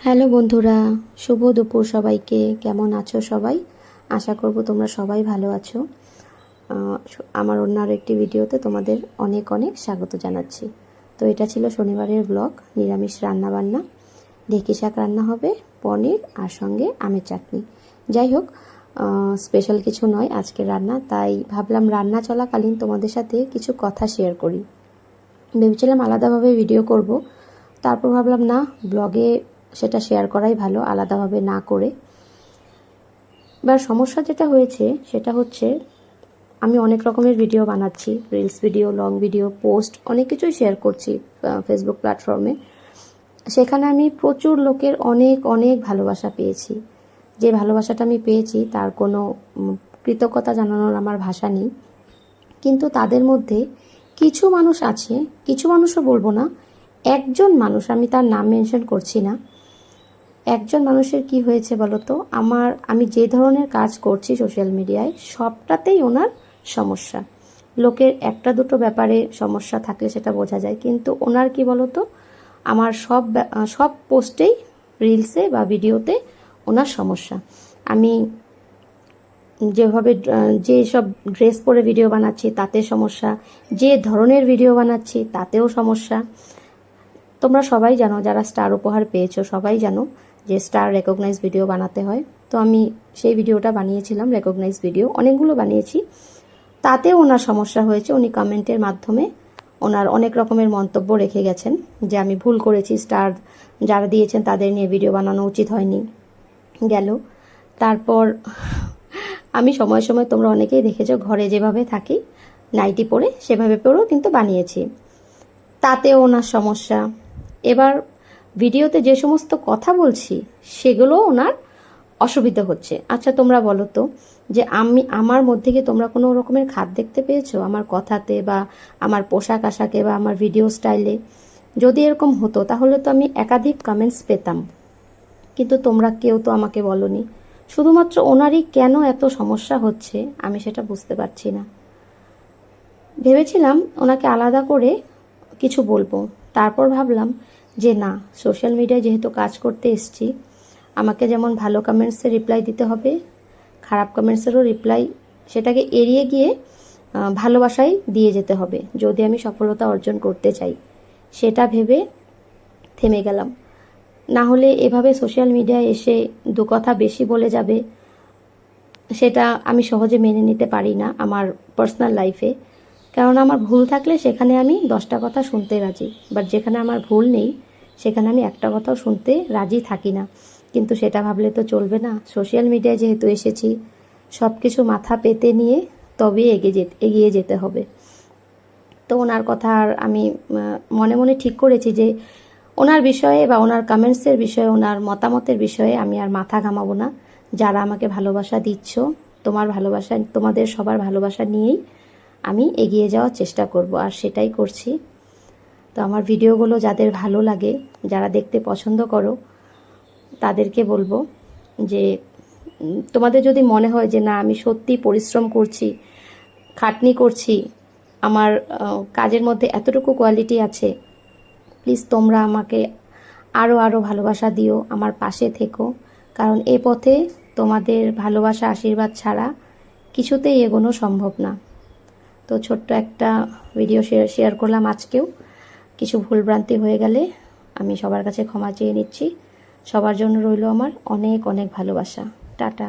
Hello বন্ধুরা, শুভ দুপুর সবাইকে। কেমন আছো সবাই? আশা করব তোমরা সবাই ভালো আছো। আমার অন্য আরও একটি ভিডিওতে তোমাদের অনেক অনেক স্বাগত জানাচ্ছি। তো এটা ছিল শনিবারের ব্লগ, নিরামিষ রান্নাবান্না। ঢেঁকি শাক রান্না হবে, পনির আর সঙ্গে আমের চাটনি। যাই হোক, স্পেশাল কিছু নয় আজকের রান্না, তাই ভাবলাম রান্না চলাকালীন তোমাদের সাথে কিছু কথা শেয়ার করি। ভেবেছিলাম আলাদাভাবে ভিডিও করব, তারপর ভাবলাম না, ব্লগে সেটা শেয়ার করাই ভালো, আলাদাভাবে না করে। এবার সমস্যা যেটা হয়েছে সেটা হচ্ছে, আমি অনেক রকমের ভিডিও বানাচ্ছি, reels video, long video, post, অনেক কিছুই শেয়ার করছি ফেসবুক প্ল্যাটফর্মে। সেখানে আমি প্রচুর লোকের অনেক অনেক ভালোবাসা পেয়েছি। যে ভালোবাসাটা আমি পেয়েছি তার কোনো কৃতজ্ঞতা জানানোর আমার ভাষা নেই। কিন্তু তাদের মধ্যে কিছু মানুষ আছে, কিছু মানুষও বলবো না, একজন মানুষ, আমি তার নাম মেনশন করছি না, একজন মানুষের কি হয়েছে বলতো, আমি যে ধরনের কাজ করছি সোশ্যাল মিডিয়ায় সবটাতেই ওনার সমস্যা। লোকের একটা দুটো ব্যাপারে সমস্যা থাকলে সেটা বোঝা যায়, কিন্তু ওনার কি বলতো, আমার সব পোস্টেই, রিলসে বা ভিডিওতে ওনার সমস্যা। আমি যেভাবে যে সব ড্রেস পরে ভিডিও বানাচ্ছি তাতে সমস্যা, যে ধরনের ভিডিও বানাচ্ছি তাতেও সমস্যা। তোমরা সবাই জানো, যারা স্টার উপহার পেয়েছো সবাই জানো যে স্টার রেকগনাইজ ভিডিও বানাতে হয়। তো আমি সেই ভিডিওটা বানিয়েছিলাম, রেকগনাইজ ভিডিও অনেকগুলো বানিয়েছি। তাতেও ওনার সমস্যা হয়েছে। উনি কমেন্টের মাধ্যমে ওনার অনেক রকমের মন্তব্য রেখে গেছেন যে আমি ভুল করেছি, স্টার যারা দিয়েছেন তাদের নিয়ে ভিডিও বানানো উচিত হয়নি। গেল। তারপর আমি সময় সময়, তোমরা অনেকেই দেখেছো, ঘরে যেভাবে থাকি নাইটি পরে সেভাবে পরেও কিন্তু বানিয়েছি, তাতেও ওনার সমস্যা। এবার ভিডিওতে যে সমস্ত কথা বলছি সেগুলো ওনার অসুবিধা হচ্ছে। আচ্ছা তোমরা বলো তো, যে আমার মধ্যে কি তোমরা কোনো রকমের খাদ দেখতে পেয়েছো আমার কথাতে বা আমার পোশাক আশাকে বা আমার ভিডিও স্টাইলে? যদি এরকম হতো তাহলে তো আমি একাধিক কমেন্টস পেতাম, কিন্তু তোমরা কেউ তো আমাকে বলনি। শুধুমাত্র ওনারই কেন এত সমস্যা হচ্ছে আমি সেটা বুঝতে পারছি না। ভেবেছিলাম ওনাকে আলাদা করে কিছু বলবো, তারপর ভাবলাম যে না, সোশ্যাল মিডিয়ায় যেহেতু কাজ করতে এসছি, আমাকে যেমন ভালো কমেন্টসের রিপ্লাই দিতে হবে, খারাপ কমেন্টসেরও রিপ্লাই, সেটাকে এড়িয়ে গিয়ে ভালোবাসাই দিয়ে যেতে হবে যদি আমি সফলতা অর্জন করতে চাই। সেটা ভেবে থেমে গেলাম। না হলে এভাবে সোশ্যাল মিডিয়ায় এসে দু কথা বেশি বলে যাবে, সেটা আমি সহজে মেনে নিতে পারি না আমার পার্সোনাল লাইফে। কারণ আমার ভুল থাকলে সেখানে আমি 10টা কথা শুনতে রাজি, বাট যেখানে আমার ভুল নেই সেখানে আমি একটা কথাও শুনতে রাজি থাকি না। কিন্তু সেটা ভাবলে তো চলবে না। সোশ্যাল মিডিয়ায় যেহেতু এসেছি, সব কিছু মাথা পেতে নিয়ে তবে এগিয়ে যেতে হবে। তো ওনার কথা আর আমি মনে মনে ঠিক করেছি যে ওনার বিষয়ে বা ওনার কমেন্টসের বিষয়ে, ওনার মতামতের বিষয়ে আমি আর মাথা ঘামাবো না। যারা আমাকে ভালোবাসা দিচ্ছ, তোমাদের সবার ভালোবাসা নিয়েই আমি এগিয়ে যাওয়ার চেষ্টা করব, আর সেটাই করছি। তো আমার ভিডিওগুলো যাদের ভালো লাগে, যারা দেখতে পছন্দ করো, তাদেরকে বলবো যে তোমাদের যদি মনে হয় যে না, আমি সত্যি পরিশ্রম করছি, খাটনি করছি, আমার কাজের মধ্যে এতটুকু কোয়ালিটি আছে, প্লিজ তোমরা আমাকে আরও ভালোবাসা দিও, আমার পাশে থেকো। কারণ এ পথে তোমাদের ভালোবাসা, আশীর্বাদ ছাড়া কিছুতেই এগোনো সম্ভব না। তো ছোট্ট একটা ভিডিও শেয়ার করলাম আজকেও। কিছু ভুলভ্রান্তি হয়ে গেলে আমি সবার কাছে ক্ষমা চেয়ে নিচ্ছি। সবার জন্য রইল আমার অনেক অনেক ভালোবাসা। টাটা।